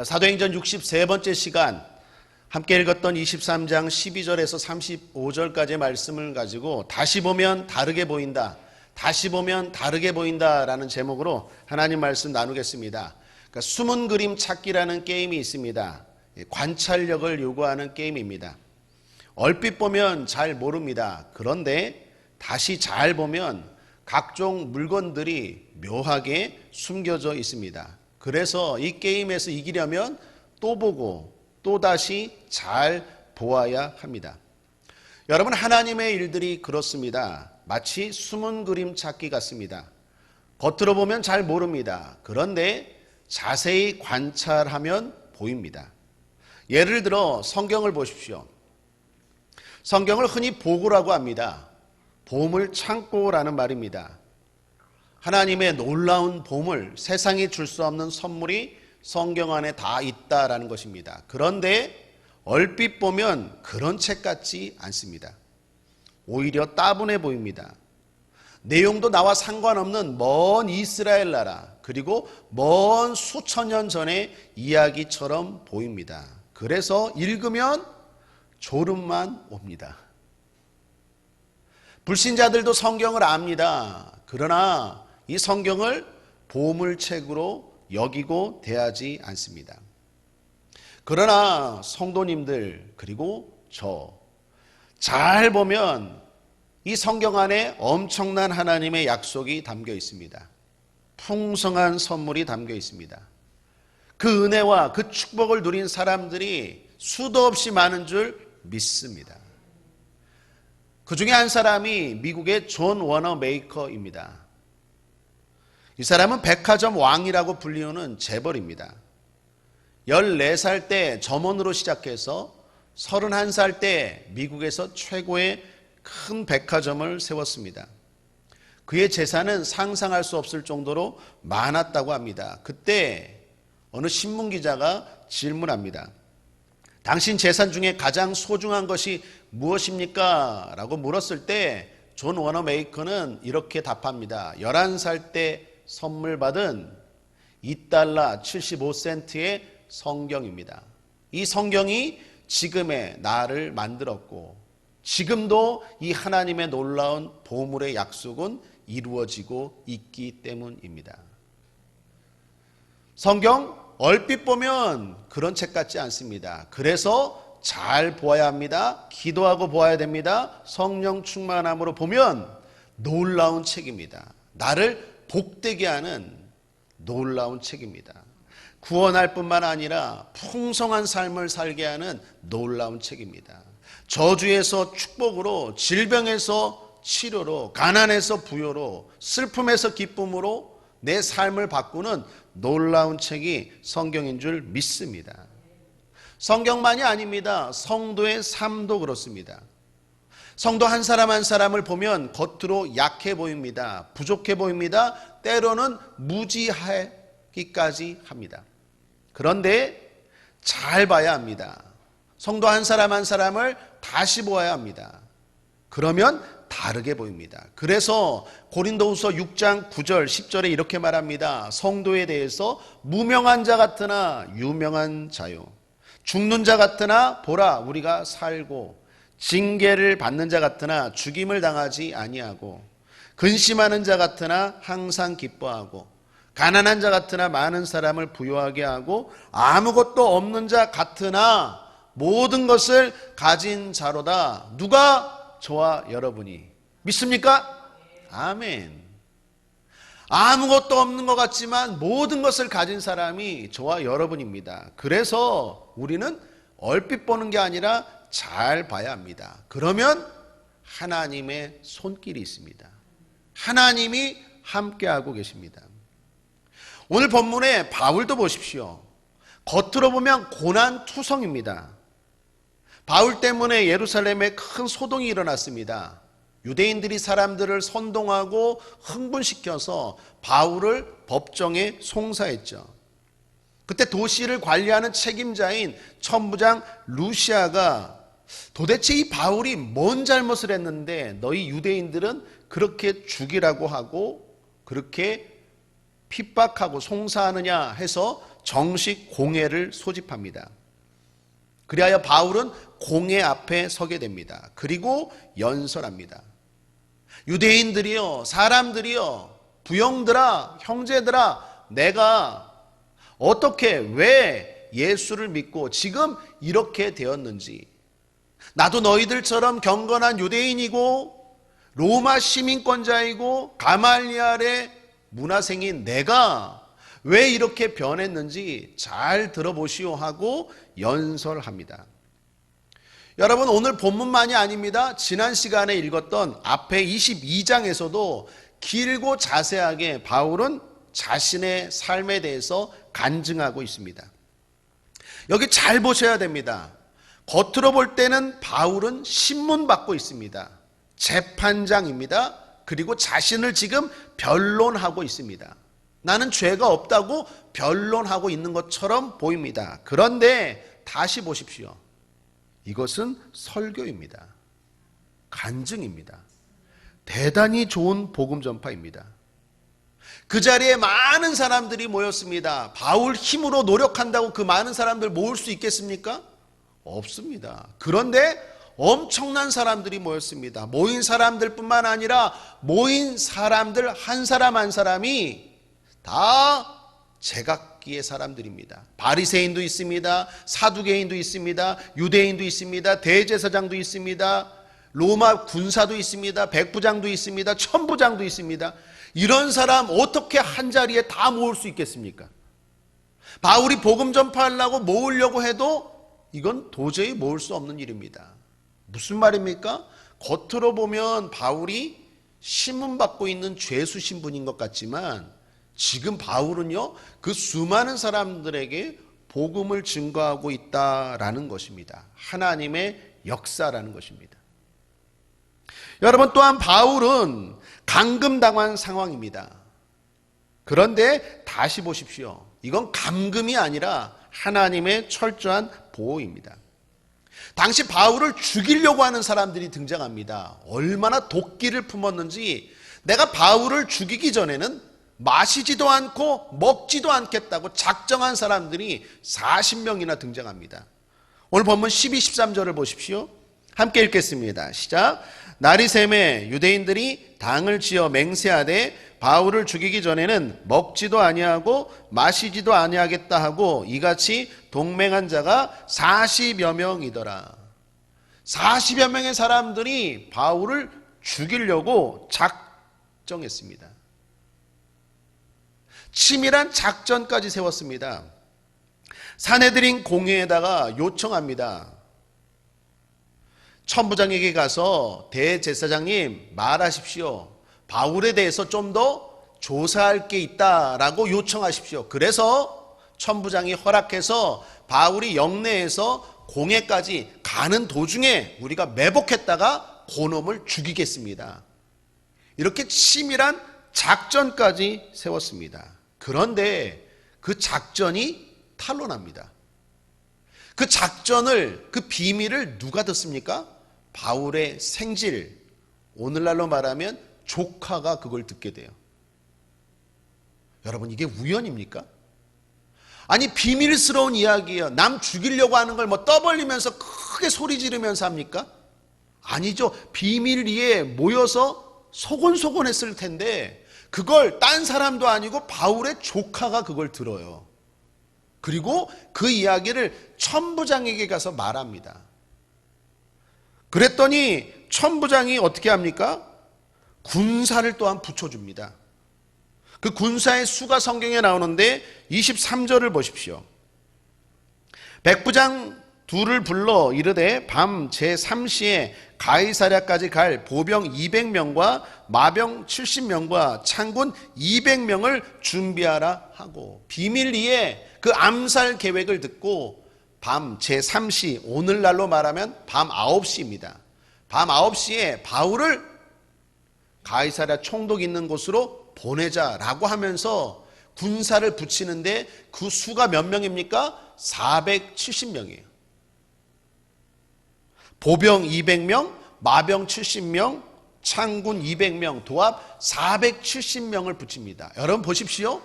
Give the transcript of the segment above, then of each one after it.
사도행전 63번째 시간 함께 읽었던 23장 12절에서 35절까지의 말씀을 가지고 다시 보면 다르게 보인다, 다시 보면 다르게 보인다라는 제목으로 하나님 말씀 나누겠습니다. 그러니까 숨은 그림 찾기라는 게임이 있습니다. 관찰력을 요구하는 게임입니다. 얼핏 보면 잘 모릅니다. 그런데 다시 잘 보면 각종 물건들이 묘하게 숨겨져 있습니다. 그래서 이 게임에서 이기려면 또 보고 또 다시 잘 보아야 합니다. 여러분, 하나님의 일들이 그렇습니다. 마치 숨은 그림 찾기 같습니다. 겉으로 보면 잘 모릅니다. 그런데 자세히 관찰하면 보입니다. 예를 들어 성경을 보십시오. 성경을 흔히 보고라고 합니다. 보물 창고라는 말입니다. 하나님의 놀라운 보물, 세상이 줄 수 없는 선물이 성경 안에 다 있다라는 것입니다. 그런데 얼핏 보면 그런 책 같지 않습니다. 오히려 따분해 보입니다. 내용도 나와 상관없는 먼 이스라엘 나라, 그리고 먼 수천 년 전의 이야기처럼 보입니다. 그래서 읽으면 졸음만 옵니다. 불신자들도 성경을 압니다. 그러나 이 성경을 보물책으로 여기고 대하지 않습니다. 그러나 성도님들, 그리고 저 잘 보면 이 성경 안에 엄청난 하나님의 약속이 담겨 있습니다. 풍성한 선물이 담겨 있습니다. 그 은혜와 그 축복을 누린 사람들이 수도 없이 많은 줄 믿습니다. 그 중에 한 사람이 미국의 존 워너 메이커입니다. 이 사람은 백화점 왕이라고 불리우는 재벌입니다. 14살 때 점원으로 시작해서 31살 때 미국에서 최고의 큰 백화점을 세웠습니다. 그의 재산은 상상할 수 없을 정도로 많았다고 합니다. 그때 어느 신문기자가 질문합니다. 당신 재산 중에 가장 소중한 것이 무엇입니까? 라고 물었을 때 존 워너 메이커는 이렇게 답합니다. 11살 때 선물 받은 $2 75센트의 성경입니다. 이 성경이 지금의 나를 만들었고 지금도 이 하나님의 놀라운 보물의 약속은 이루어지고 있기 때문입니다. 성경 얼핏 보면 그런 책 같지 않습니다. 그래서 잘 보아야 합니다. 기도하고 보아야 됩니다. 성령 충만함으로 보면 놀라운 책입니다. 나를 복되게 하는 놀라운 책입니다. 구원할 뿐만 아니라 풍성한 삶을 살게 하는 놀라운 책입니다. 저주에서 축복으로, 질병에서 치료로, 가난에서 부요로, 슬픔에서 기쁨으로 내 삶을 바꾸는 놀라운 책이 성경인 줄 믿습니다. 성경만이 아닙니다. 성도의 삶도 그렇습니다. 성도 한 사람 한 사람을 보면 겉으로 약해 보입니다. 부족해 보입니다. 때로는 무지하기까지 합니다. 그런데 잘 봐야 합니다. 성도 한 사람 한 사람을 다시 보아야 합니다. 그러면 다르게 보입니다. 그래서 고린도후서 6장 9절 10절에 이렇게 말합니다. 성도에 대해서 무명한 자 같으나 유명한 자요, 죽는 자 같으나 보라 우리가 살고, 징계를 받는 자 같으나 죽임을 당하지 아니하고, 근심하는 자 같으나 항상 기뻐하고, 가난한 자 같으나 많은 사람을 부유하게 하고, 아무것도 없는 자 같으나 모든 것을 가진 자로다. 누가? 저와 여러분이. 믿습니까? 아멘. 아무것도 없는 것 같지만 모든 것을 가진 사람이 저와 여러분입니다. 그래서 우리는 얼핏 보는 게 아니라 잘 봐야 합니다. 그러면 하나님의 손길이 있습니다. 하나님이 함께하고 계십니다. 오늘 본문에 바울도 보십시오. 겉으로 보면 고난투성입니다. 바울 때문에 예루살렘에 큰 소동이 일어났습니다. 유대인들이 사람들을 선동하고 흥분시켜서 바울을 법정에 송사했죠. 그때 도시를 관리하는 책임자인 천부장 루시아가 도대체 이 바울이 뭔 잘못을 했는데 너희 유대인들은 그렇게 죽이라고 하고 그렇게 핍박하고 송사하느냐 해서 정식 공회를 소집합니다. 그리하여 바울은 공회 앞에 서게 됩니다. 그리고 연설합니다. 유대인들이여, 사람들이여, 부형들아, 형제들아, 내가 어떻게 왜 예수를 믿고 지금 이렇게 되었는지, 나도 너희들처럼 경건한 유대인이고 로마 시민권자이고 가말리알의 문화생인 내가 왜 이렇게 변했는지 잘 들어보시오 하고 연설합니다. 여러분, 오늘 본문만이 아닙니다. 지난 시간에 읽었던 앞에 22장에서도 길고 자세하게 바울은 자신의 삶에 대해서 간증하고 있습니다. 여기 잘 보셔야 됩니다. 겉으로 볼 때는 바울은 신문받고 있습니다. 재판장입니다. 그리고 자신을 지금 변론하고 있습니다. 나는 죄가 없다고 변론하고 있는 것처럼 보입니다. 그런데 다시 보십시오. 이것은 설교입니다. 간증입니다. 대단히 좋은 복음 전파입니다. 그 자리에 많은 사람들이 모였습니다. 바울 힘으로 노력한다고 그 많은 사람들 모을 수 있겠습니까? 없습니다. 그런데 엄청난 사람들이 모였습니다. 모인 사람들뿐만 아니라 모인 사람들 한 사람 한 사람이 다 제각기의 사람들입니다. 바리새인도 있습니다. 사두개인도 있습니다. 유대인도 있습니다. 대제사장도 있습니다. 로마 군사도 있습니다. 백부장도 있습니다. 천부장도 있습니다. 이런 사람 어떻게 한 자리에 다 모을 수 있겠습니까? 바울이 복음 전파하려고 모으려고 해도 이건 도저히 모을 수 없는 일입니다. 무슨 말입니까? 겉으로 보면 바울이 신문받고 있는 죄수 신분인 것 같지만 지금 바울은요, 그 수많은 사람들에게 복음을 증거하고 있다라는 것입니다. 하나님의 역사라는 것입니다. 여러분, 또한 바울은 감금당한 상황입니다. 그런데 다시 보십시오. 이건 감금이 아니라 하나님의 철저한 보호입니다. 당시 바울을 죽이려고 하는 사람들이 등장합니다. 얼마나 도끼를 품었는지, 내가 바울을 죽이기 전에는 마시지도 않고 먹지도 않겠다고 작정한 사람들이 40명이나 등장합니다. 오늘 본문 12, 13절을 보십시오. 함께 읽겠습니다. 시작. 날이 새매 유대인들이 당을 지어 맹세하되 바울을 죽이기 전에는 먹지도 아니하고 마시지도 아니하겠다 하고 이같이 동맹한 자가 40여 명이더라. 40여 명의 사람들이 바울을 죽이려고 작정했습니다. 치밀한 작전까지 세웠습니다. 사내들인 공회에다가 요청합니다. 천부장에게 가서 대제사장님 말하십시오. 바울에 대해서 좀 더 조사할 게 있다라고 요청하십시오. 그래서 천부장이 허락해서 바울이 영내에서 공회까지 가는 도중에 우리가 매복했다가 그놈을 죽이겠습니다. 이렇게 치밀한 작전까지 세웠습니다. 그런데 그 작전이 탄로납니다. 그 작전을, 그 비밀을 누가 듣습니까? 바울의 생질, 오늘날로 말하면 조카가 그걸 듣게 돼요. 여러분, 이게 우연입니까? 아니, 비밀스러운 이야기예요. 남 죽이려고 하는 걸 뭐 떠벌리면서 크게 소리 지르면서 합니까? 아니죠. 비밀리에 모여서 소곤소곤했을 텐데 그걸 딴 사람도 아니고 바울의 조카가 그걸 들어요. 그리고 그 이야기를 천부장에게 가서 말합니다. 그랬더니 천부장이 어떻게 합니까? 군사를 또한 붙여줍니다. 그 군사의 수가 성경에 나오는데 23절을 보십시오. 백부장 둘을 불러 이르되 밤 제3시에 가이사랴까지 갈 보병 200명과 마병 70명과 창군 200명을 준비하라 하고, 비밀리에 그 암살 계획을 듣고 밤 제3시, 오늘날로 말하면 밤 9시입니다. 밤 9시에 바울을 가이사랴 총독 있는 곳으로 보내자라고 하면서 군사를 붙이는데 그 수가 몇 명입니까? 470명이에요. 보병 200명, 마병 70명, 창군 200명, 도합 470명을 붙입니다. 여러분 보십시오.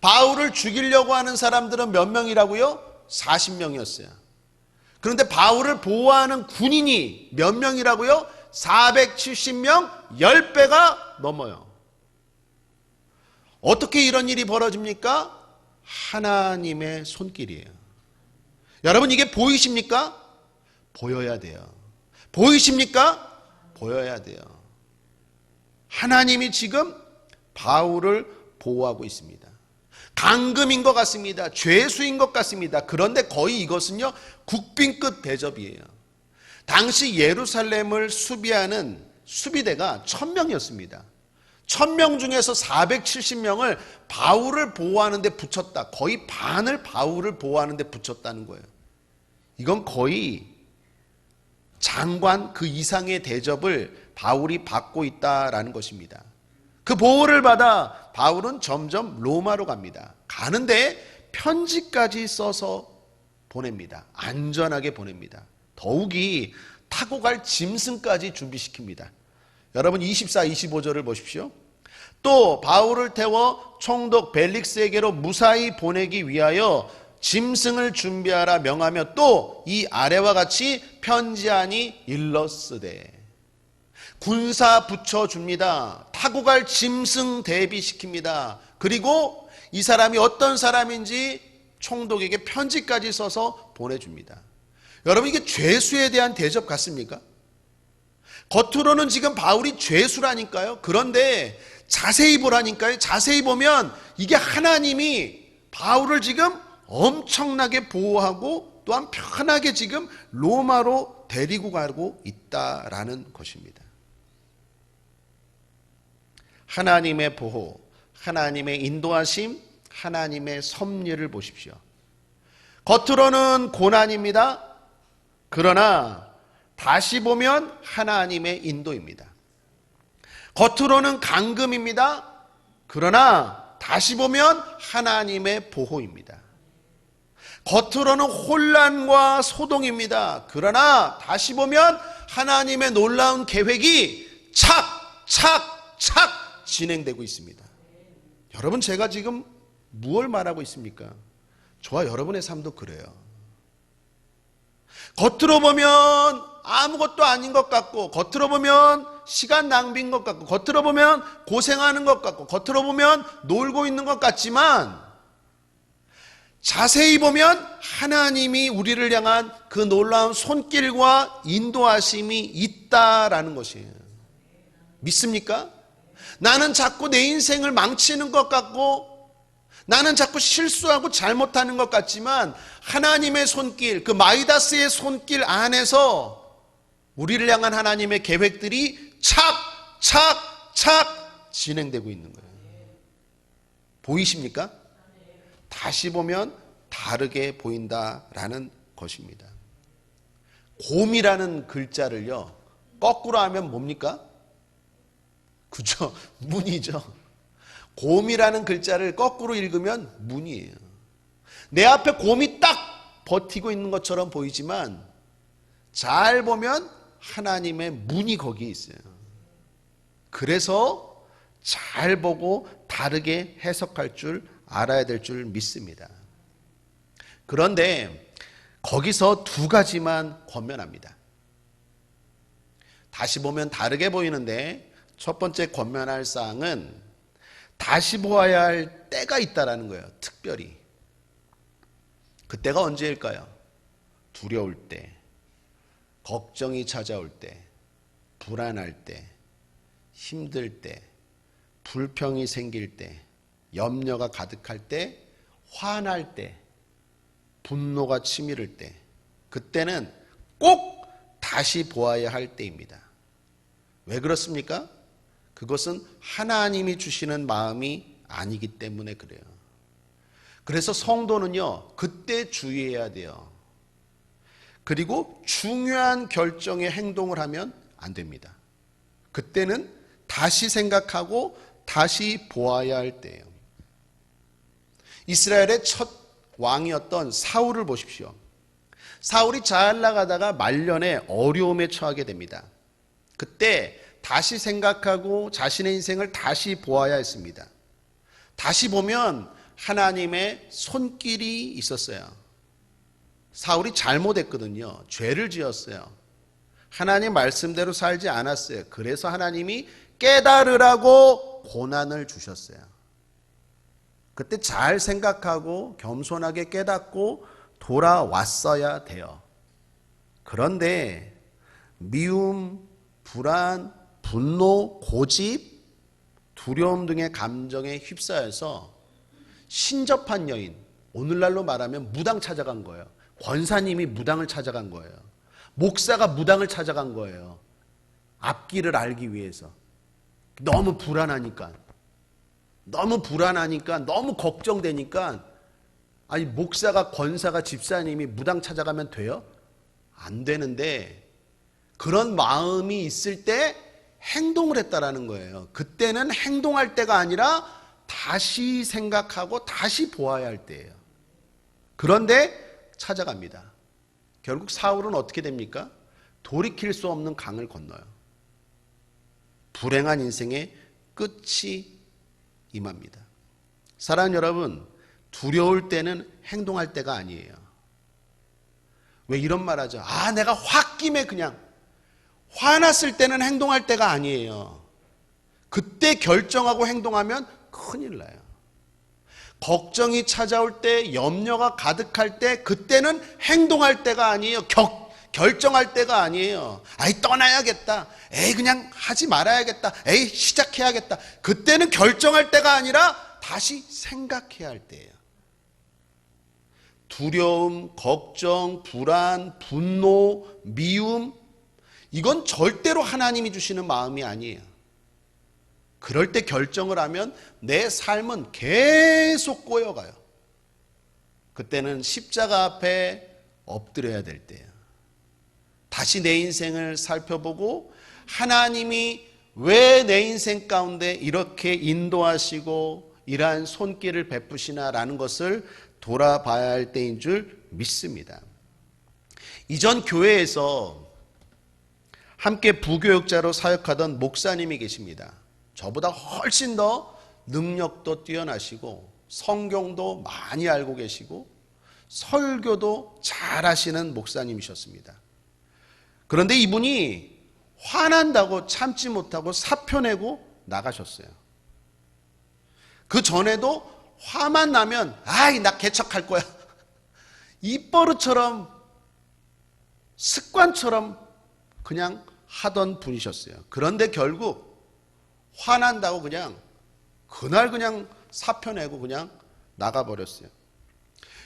바울을 죽이려고 하는 사람들은 몇 명이라고요? 40명이었어요. 그런데 바울을 보호하는 군인이 몇 명이라고요? 470명, 10배가 넘어요. 어떻게 이런 일이 벌어집니까? 하나님의 손길이에요. 여러분, 이게 보이십니까? 보여야 돼요. 보이십니까? 보여야 돼요. 하나님이 지금 바울을 보호하고 있습니다. 강금인 것 같습니다. 죄수인 것 같습니다. 그런데 거의 이것은요, 국빈급 대접이에요. 당시 예루살렘을 수비하는 수비대가 1000명이었습니다. 1000명 중에서 470명을 바울을 보호하는 데 붙였다. 거의 반을 바울을 보호하는 데 붙였다는 거예요. 이건 거의 장관 그 이상의 대접을 바울이 받고 있다라는 것입니다. 그 보호를 받아 바울은 점점 로마로 갑니다. 가는데 편지까지 써서 보냅니다. 안전하게 보냅니다. 더욱이 타고 갈 짐승까지 준비시킵니다. 여러분 24, 25절을 보십시오. 또 바울을 태워 총독 벨릭스에게로 무사히 보내기 위하여 짐승을 준비하라 명하며 또 이 아래와 같이 편지하니 일렀으되. 군사 붙여줍니다. 타고 갈 짐승 대비시킵니다. 그리고 이 사람이 어떤 사람인지 총독에게 편지까지 써서 보내줍니다. 여러분, 이게 죄수에 대한 대접 같습니까? 겉으로는 지금 바울이 죄수라니까요. 그런데 자세히 보라니까요. 자세히 보면 이게 하나님이 바울을 지금 엄청나게 보호하고 또한 편하게 지금 로마로 데리고 가고 있다라는 것입니다. 하나님의 보호, 하나님의 인도하심, 하나님의 섭리를 보십시오. 겉으로는 고난입니다. 그러나 다시 보면 하나님의 인도입니다. 겉으로는 강금입니다. 그러나 다시 보면 하나님의 보호입니다. 겉으로는 혼란과 소동입니다. 그러나 다시 보면 하나님의 놀라운 계획이 착착착 진행되고 있습니다. 여러분, 제가 지금 무엇을 말하고 있습니까? 저와 여러분의 삶도 그래요. 겉으로 보면 아무것도 아닌 것 같고, 겉으로 보면 시간 낭비인 것 같고, 겉으로 보면 고생하는 것 같고, 겉으로 보면 놀고 있는 것 같지만 자세히 보면 하나님이 우리를 향한 그 놀라운 손길과 인도하심이 있다라는 것이에요. 믿습니까? 나는 자꾸 내 인생을 망치는 것 같고, 나는 자꾸 실수하고 잘못하는 것 같지만 하나님의 손길, 그 마이다스의 손길 안에서 우리를 향한 하나님의 계획들이 착착착 진행되고 있는 거예요. 보이십니까? 다시 보면 다르게 보인다라는 것입니다. 곰이라는 글자를요, 거꾸로 하면 뭡니까? 그죠? 문이죠. 곰이라는 글자를 거꾸로 읽으면 문이에요. 내 앞에 곰이 딱 버티고 있는 것처럼 보이지만 잘 보면 하나님의 문이 거기에 있어요. 그래서 잘 보고 다르게 해석할 줄 알아야 될 줄 믿습니다. 그런데 거기서 두 가지만 권면합니다. 다시 보면 다르게 보이는데 첫 번째 권면할 사항은 다시 보아야 할 때가 있다라는 거예요. 특별히. 그때가 언제일까요? 두려울 때, 걱정이 찾아올 때, 불안할 때, 힘들 때, 불평이 생길 때, 염려가 가득할 때, 화날 때, 분노가 치밀을 때, 그때는 꼭 다시 보아야 할 때입니다. 왜 그렇습니까? 그것은 하나님이 주시는 마음이 아니기 때문에 그래요. 그래서 성도는요, 그때 주의해야 돼요. 그리고 중요한 결정의 행동을 하면 안 됩니다. 그때는 다시 생각하고 다시 보아야 할 때예요. 이스라엘의 첫 왕이었던 사울을 보십시오. 사울이 잘 나가다가 말년에 어려움에 처하게 됩니다. 그때 다시 생각하고 자신의 인생을 다시 보아야 했습니다. 다시 보면 하나님의 손길이 있었어요. 사울이 잘못했거든요. 죄를 지었어요. 하나님 말씀대로 살지 않았어요. 그래서 하나님이 깨달으라고 고난을 주셨어요. 그때 잘 생각하고 겸손하게 깨닫고 돌아왔어야 돼요. 그런데 미움, 불안, 분노, 고집, 두려움 등의 감정에 휩싸여서 신접한 여인, 오늘날로 말하면 무당 찾아간 거예요. 권사님이 무당을 찾아간 거예요. 목사가 무당을 찾아간 거예요. 앞길을 알기 위해서. 너무 불안하니까, 너무 걱정되니까, 아니 목사가, 권사가, 집사님이 무당 찾아가면 돼요? 안 되는데 그런 마음이 있을 때 행동을 했다라는 거예요. 그때는 행동할 때가 아니라 다시 생각하고 다시 보아야 할 때예요. 그런데 찾아갑니다. 결국 사울은 어떻게 됩니까? 돌이킬 수 없는 강을 건너요. 불행한 인생의 끝이 임합니다. 사랑하는 여러분, 두려울 때는 행동할 때가 아니에요. 왜 이런 말 하죠? 내가 홧김에 그냥 화났을 때는 행동할 때가 아니에요. 그때 결정하고 행동하면 큰일 나요. 걱정이 찾아올 때, 염려가 가득할 때, 그때는 행동할 때가 아니에요. 결정할 때가 아니에요. 떠나야겠다. 그냥 하지 말아야겠다. 시작해야겠다. 그때는 결정할 때가 아니라 다시 생각해야 할 때예요. 두려움, 걱정, 불안, 분노, 미움, 이건 절대로 하나님이 주시는 마음이 아니에요. 그럴 때 결정을 하면 내 삶은 계속 꼬여가요. 그때는 십자가 앞에 엎드려야 될 때예요. 다시 내 인생을 살펴보고 하나님이 왜 내 인생 가운데 이렇게 인도하시고 이러한 손길을 베푸시나라는 것을 돌아봐야 할 때인 줄 믿습니다. 이전 교회에서 함께 부교육자로 사역하던 목사님이 계십니다. 저보다 훨씬 더 능력도 뛰어나시고 성경도 많이 알고 계시고 설교도 잘하시는 목사님이셨습니다. 그런데 이분이 화난다고 참지 못하고 사표 내고 나가셨어요. 그 전에도 화만 나면 나 개척할 거야. 입버릇처럼 습관처럼 그냥 하던 분이셨어요. 그런데 결국 화난다고 그날 그냥 사표 내고 그냥 나가버렸어요.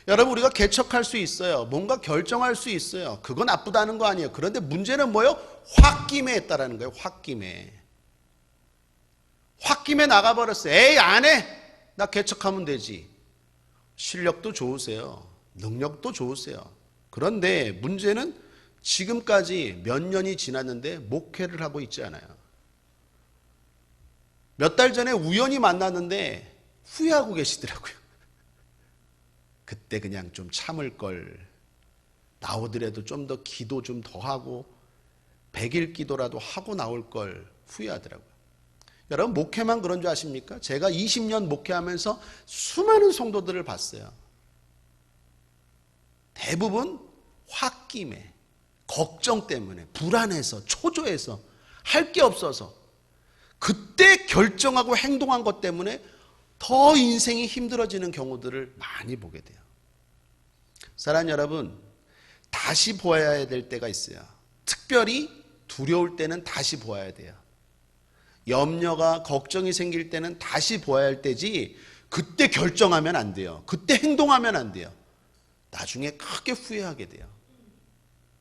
여러분, 우리가 개척할 수 있어요. 뭔가 결정할 수 있어요. 그거 나쁘다는 거 아니에요. 그런데 문제는 뭐예요? 홧김에 했다라는 거예요. 홧김에 나가버렸어요. 안 해. 나 개척하면 되지. 실력도 좋으세요. 능력도 좋으세요. 그런데 문제는 지금까지 몇 년이 지났는데 목회를 하고 있지 않아요. 몇 달 전에 우연히 만났는데 후회하고 계시더라고요. 그때 그냥 좀 참을 걸, 나오더라도 좀 더 기도 좀 더 하고 100일 기도라도 하고 나올 걸 후회하더라고요. 여러분, 목회만 그런 줄 아십니까? 제가 20년 목회하면서 수많은 성도들을 봤어요. 대부분 홧김에, 걱정 때문에, 불안해서, 초조해서, 할 게 없어서 그때 결정하고 행동한 것 때문에 더 인생이 힘들어지는 경우들을 많이 보게 돼요. 사랑하는 여러분, 다시 보아야 될 때가 있어요. 특별히 두려울 때는 다시 보아야 돼요. 염려가, 걱정이 생길 때는 다시 보아야 할 때지 그때 결정하면 안 돼요. 그때 행동하면 안 돼요. 나중에 크게 후회하게 돼요.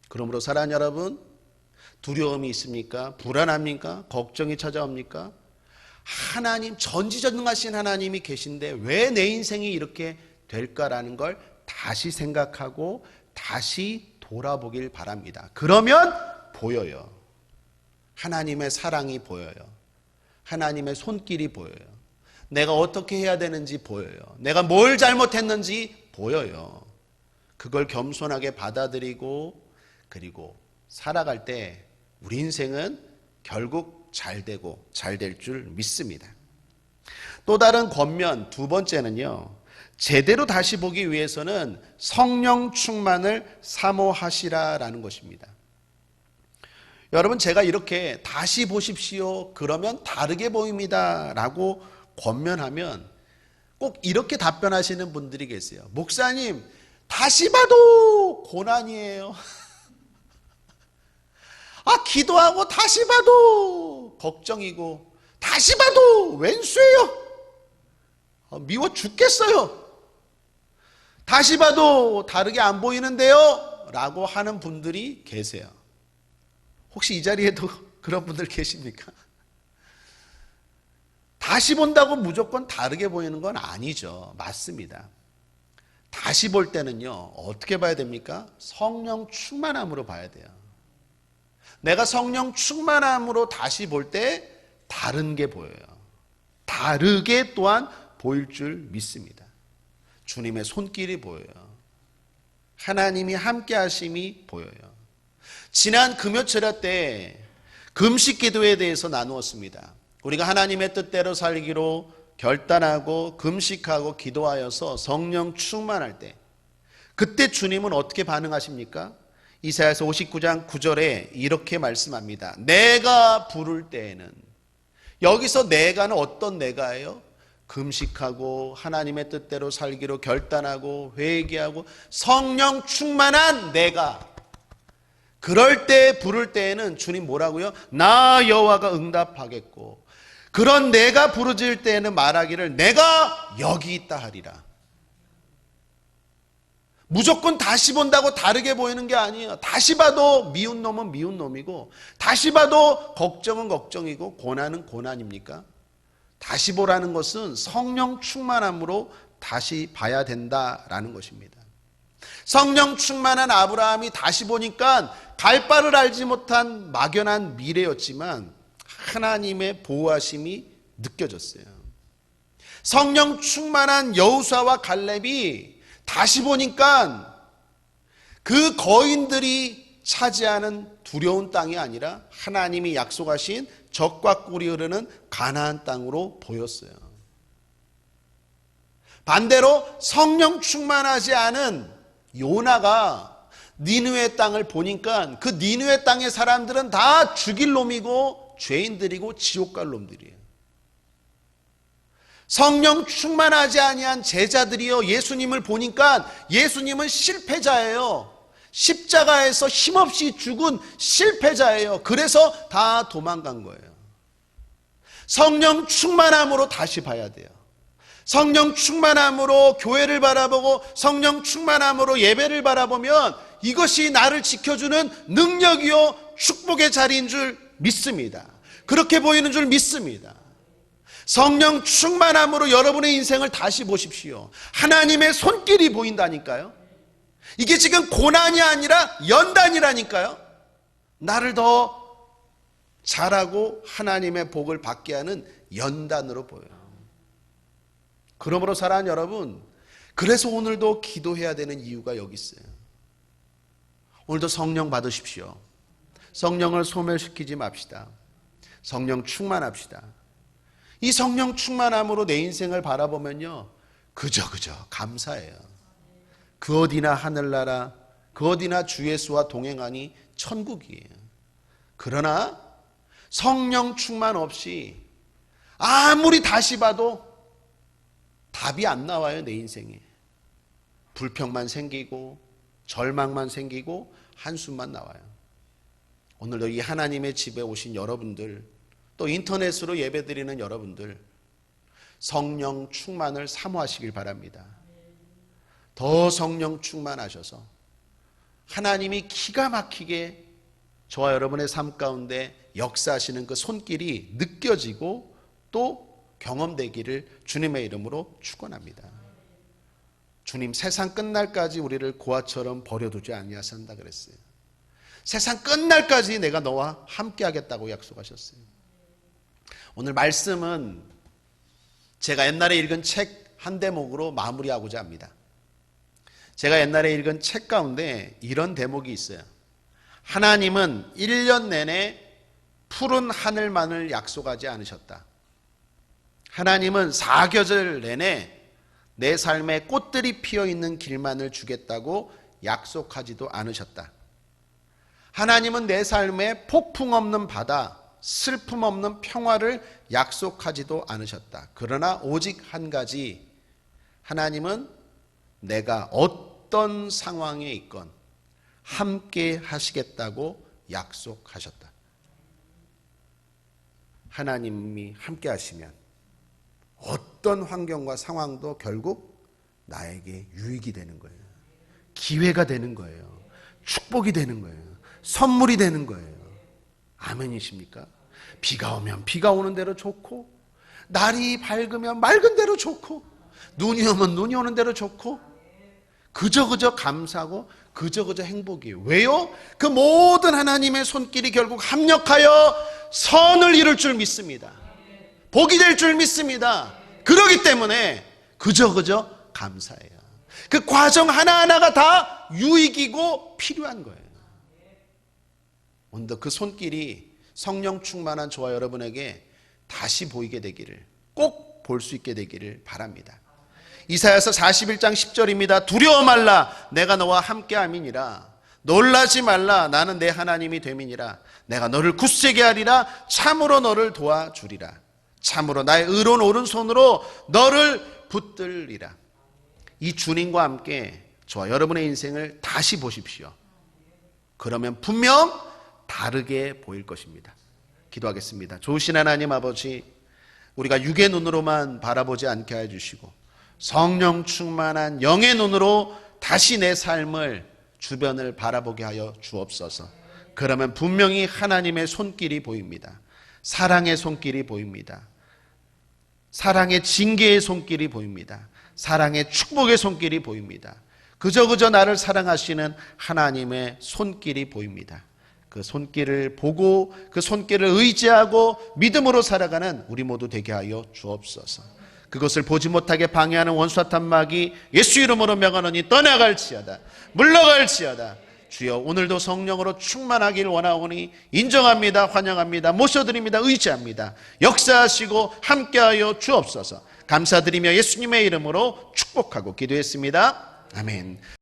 그러므로 사랑하는 여러분, 두려움이 있습니까? 불안합니까? 걱정이 찾아옵니까? 하나님, 전지전능하신 하나님이 계신데 왜 내 인생이 이렇게 될까라는 걸 다시 생각하고 다시 돌아보길 바랍니다. 그러면 보여요. 하나님의 사랑이 보여요. 하나님의 손길이 보여요. 내가 어떻게 해야 되는지 보여요. 내가 뭘 잘못했는지 보여요. 그걸 겸손하게 받아들이고 그리고 살아갈 때 우리 인생은 결국 잘 되고 잘 될 줄 믿습니다. 또 다른 권면 두 번째는요, 제대로 다시 보기 위해서는 성령 충만을 사모하시라라는 것입니다. 여러분, 제가 이렇게 다시 보십시오, 그러면 다르게 보입니다 라고 권면하면 꼭 이렇게 답변하시는 분들이 계세요. 목사님, 다시 봐도 고난이에요. 기도하고 다시 봐도 걱정이고 다시 봐도 왼수예요. 미워 죽겠어요. 다시 봐도 다르게 안 보이는데요 라고 하는 분들이 계세요. 혹시 이 자리에도 그런 분들 계십니까? 다시 본다고 무조건 다르게 보이는 건 아니죠. 맞습니다. 다시 볼 때는요, 어떻게 봐야 됩니까? 성령 충만함으로 봐야 돼요. 내가 성령 충만함으로 다시 볼 때 다른 게 보여요. 다르게 또한 보일 줄 믿습니다. 주님의 손길이 보여요. 하나님이 함께 하심이 보여요. 지난 금요철야 때 금식 기도에 대해서 나누었습니다. 우리가 하나님의 뜻대로 살기로 결단하고 금식하고 기도하여서 성령 충만할 때, 그때 주님은 어떻게 반응하십니까? 이사야서 59장 9절에 이렇게 말씀합니다. 내가 부를 때에는, 여기서 내가는 어떤 내가예요? 금식하고 하나님의 뜻대로 살기로 결단하고 회개하고 성령 충만한 내가, 그럴 때 부를 때에는 주님 뭐라고요? 나 여호와가 응답하겠고, 그런 내가 부르짖을 때에는 말하기를 내가 여기 있다 하리라. 무조건 다시 본다고 다르게 보이는 게 아니에요. 다시 봐도 미운 놈은 미운 놈이고, 다시 봐도 걱정은 걱정이고, 고난은 고난입니까? 다시 보라는 것은 성령 충만함으로 다시 봐야 된다라는 것입니다. 성령 충만한 아브라함이 다시 보니까 갈 바를 알지 못한 막연한 미래였지만 하나님의 보호하심이 느껴졌어요. 성령 충만한 여호수아와 갈렙이 다시 보니까 그 거인들이 차지하는 두려운 땅이 아니라 하나님이 약속하신 젖과 꿀이 흐르는 가나안 땅으로 보였어요. 반대로 성령 충만하지 않은 요나가 니느웨 땅을 보니까 그 니느웨 땅의 사람들은 다 죽일 놈이고 죄인들이고 지옥 갈 놈들이에요. 성령 충만하지 아니한 제자들이요, 예수님을 보니까 예수님은 실패자예요. 십자가에서 힘없이 죽은 실패자예요. 그래서 다 도망간 거예요. 성령 충만함으로 다시 봐야 돼요. 성령 충만함으로 교회를 바라보고 성령 충만함으로 예배를 바라보면 이것이 나를 지켜주는 능력이요 축복의 자리인 줄 믿습니다. 그렇게 보이는 줄 믿습니다. 성령 충만함으로 여러분의 인생을 다시 보십시오. 하나님의 손길이 보인다니까요. 이게 지금 고난이 아니라 연단이라니까요. 나를 더 잘하고 하나님의 복을 받게 하는 연단으로 보여요. 그러므로 사랑하는 여러분, 그래서 오늘도 기도해야 되는 이유가 여기 있어요. 오늘도 성령 받으십시오. 성령을 소멸시키지 맙시다. 성령 충만합시다. 이 성령 충만함으로 내 인생을 바라보면요, 그저 감사해요. 그 어디나 하늘나라, 그 어디나 주 예수와 동행하니 천국이에요. 그러나 성령 충만 없이 아무리 다시 봐도 답이 안 나와요. 내 인생에 불평만 생기고 절망만 생기고 한숨만 나와요. 오늘도 이 하나님의 집에 오신 여러분들, 또 인터넷으로 예배드리는 여러분들, 성령 충만을 사모하시길 바랍니다. 더 성령 충만하셔서 하나님이 기가 막히게 저와 여러분의 삶 가운데 역사하시는 그 손길이 느껴지고 또 경험되기를 주님의 이름으로 축원합니다. 주님, 세상 끝날까지 우리를 고아처럼 버려두지 아니하신다 그랬어요. 세상 끝날까지 내가 너와 함께 하겠다고 약속하셨어요. 오늘 말씀은 제가 옛날에 읽은 책 한 대목으로 마무리하고자 합니다. 제가 옛날에 읽은 책 가운데 이런 대목이 있어요. 하나님은 1년 내내 푸른 하늘만을 약속하지 않으셨다. 하나님은 사계절 내내 내 삶에 꽃들이 피어 있는 길만을 주겠다고 약속하지도 않으셨다. 하나님은 내 삶에 폭풍 없는 바다, 슬픔 없는 평화를 약속하지도 않으셨다. 그러나 오직 한 가지, 하나님은 내가 어떤 상황에 있건 함께 하시겠다고 약속하셨다. 하나님이 함께 하시면 어떤 환경과 상황도 결국 나에게 유익이 되는 거예요. 기회가 되는 거예요. 축복이 되는 거예요. 선물이 되는 거예요. 아멘이십니까? 비가 오면 비가 오는 대로 좋고, 날이 밝으면 맑은 대로 좋고, 눈이 오면 눈이 오는 대로 좋고, 그저 감사하고 그저 행복이에요. 왜요? 그 모든 하나님의 손길이 결국 합력하여 선을 이룰 줄 믿습니다. 복이 될 줄 믿습니다. 그러기 때문에 그저 감사해요. 그 과정 하나하나가 다 유익이고 필요한 거예요. 오늘도 그 손길이 성령 충만한 저와 여러분에게 다시 보이게 되기를, 꼭 볼 수 있게 되기를 바랍니다. 이사야서 41장 10절입니다. 두려워 말라, 내가 너와 함께함이니라. 놀라지 말라, 나는 내 하나님이 됨이니라. 내가 너를 굳세게 하리라. 참으로 너를 도와주리라. 참으로 나의 의로운 오른손으로 너를 붙들리라. 이 주님과 함께 저와 여러분의 인생을 다시 보십시오. 그러면 분명 다르게 보일 것입니다. 기도하겠습니다. 좋으신 하나님 아버지, 우리가 육의 눈으로만 바라보지 않게 해주시고 성령 충만한 영의 눈으로 다시 내 삶을, 주변을 바라보게 하여 주옵소서. 그러면 분명히 하나님의 손길이 보입니다. 사랑의 손길이 보입니다. 사랑의 징계의 손길이 보입니다. 사랑의 축복의 손길이 보입니다. 그저 나를 사랑하시는 하나님의 손길이 보입니다. 그 손길을 보고 그 손길을 의지하고 믿음으로 살아가는 우리 모두 되게 하여 주옵소서. 그것을 보지 못하게 방해하는 원수와 탐막이 예수 이름으로 명하노니 떠나갈지어다, 물러갈지어다. 주여, 오늘도 성령으로 충만하길 원하오니 인정합니다. 환영합니다. 모셔드립니다. 의지합니다. 역사하시고 함께하여 주옵소서. 감사드리며 예수님의 이름으로 축복하고 기도했습니다. 아멘.